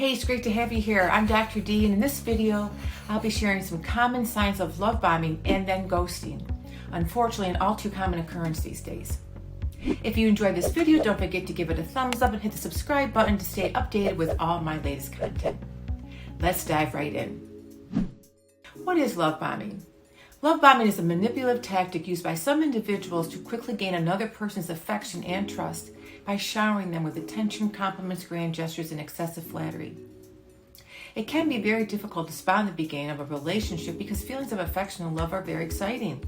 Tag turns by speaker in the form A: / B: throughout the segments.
A: Hey, it's great to have you here. I'm Dr. D, and in this video, I'll be sharing some common signs of love bombing and then ghosting. Unfortunately, an all too common occurrence these days. If you enjoyed this video, don't forget to give it a thumbs up and hit the subscribe button to stay updated with all my latest content. Let's dive right in. What is love bombing? Love bombing is a manipulative tactic used by some individuals to quickly gain another person's affection and trust by showering them with attention, compliments, grand gestures, and excessive flattery. It can be very difficult to spot the beginning of a relationship because feelings of affection and love are very exciting.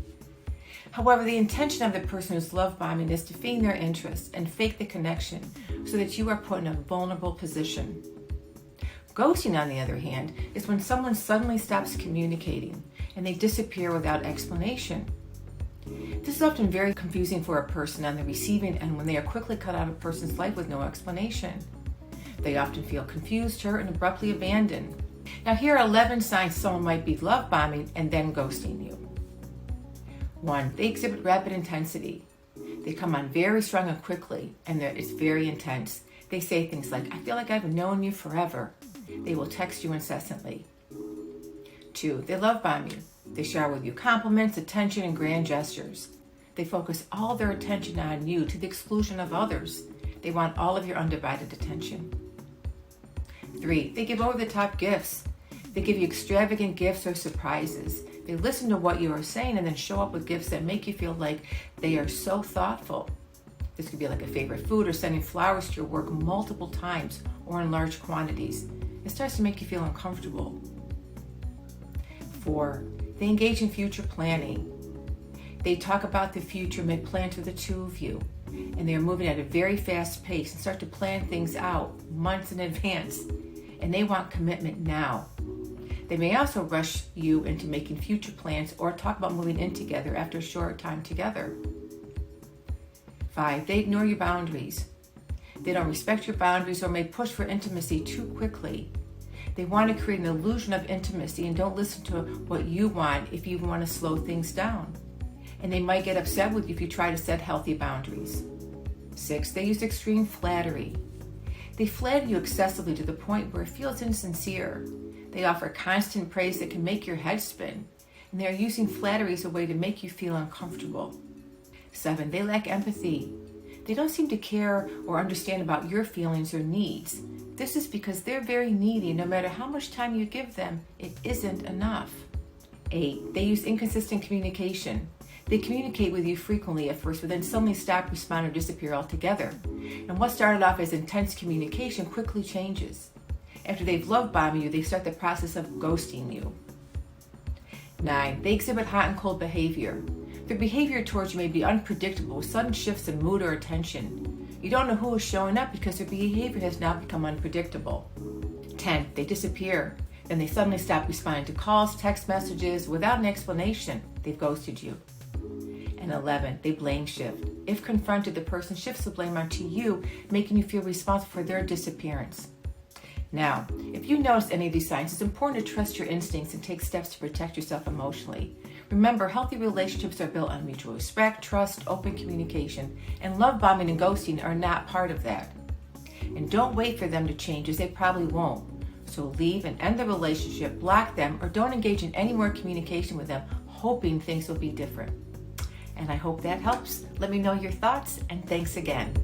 A: However, the intention of the person who's love bombing is to feign their interest and fake the connection so that you are put in a vulnerable position. Ghosting, on the other hand, is when someone suddenly stops communicating and they disappear without explanation. This is often very confusing for a person on the receiving end when they are quickly cut out of a person's life with no explanation. They often feel confused, hurt, and abruptly abandoned. Now, here are 11 signs someone might be love bombing and then ghosting you. 1. They exhibit rapid intensity. They come on very strong and quickly, and it's very intense. They say things like, "I feel like I've known you forever." They will text you incessantly. 2. They love bomb you. They shower with you compliments, attention, and grand gestures. They focus all their attention on you to the exclusion of others. They want all of your undivided attention. 3. They give over-the-top gifts. They give you extravagant gifts or surprises. They listen to what you are saying and then show up with gifts that make you feel like they are so thoughtful. This could be like a favorite food or sending flowers to your work multiple times or in large quantities. It starts to make you feel uncomfortable. 4. They engage in future planning. They talk about the future, make plans for the two of you, and they are moving at a very fast pace and start to plan things out months in advance, and they want commitment now. They may also rush you into making future plans or talk about moving in together after a short time together. 5. They ignore your boundaries. They don't respect your boundaries or may push for intimacy too quickly. They want to create an illusion of intimacy and don't listen to what you want if you want to slow things down. And they might get upset with you if you try to set healthy boundaries. 6. They use extreme flattery. They flatter you excessively to the point where it feels insincere. They offer constant praise that can make your head spin. And they are using flattery as a way to make you feel uncomfortable. 7. They lack empathy. They don't seem to care or understand about your feelings or needs. This is because they're very needy. No matter how much time you give them, it isn't enough. 8. They use inconsistent communication. They communicate with you frequently at first, but then suddenly stop, respond, or disappear altogether. And what started off as intense communication quickly changes. After they've love bombed you, they start the process of ghosting you. 9. They exhibit hot and cold behavior. Their behavior towards you may be unpredictable, with sudden shifts in mood or attention. You don't know who is showing up because their behavior has now become unpredictable. 10. They disappear. Then they suddenly stop responding to calls, text messages without an explanation. They've ghosted you. And 11. They blame shift. If confronted, the person shifts the blame onto you, making you feel responsible for their disappearance. Now, if you notice any of these signs, it's important to trust your instincts and take steps to protect yourself emotionally. Remember, healthy relationships are built on mutual respect, trust, open communication, and love bombing and ghosting are not part of that. And don't wait for them to change, as they probably won't. So leave and end the relationship, block them, or don't engage in any more communication with them, hoping things will be different. And I hope that helps. Let me know your thoughts, and thanks again.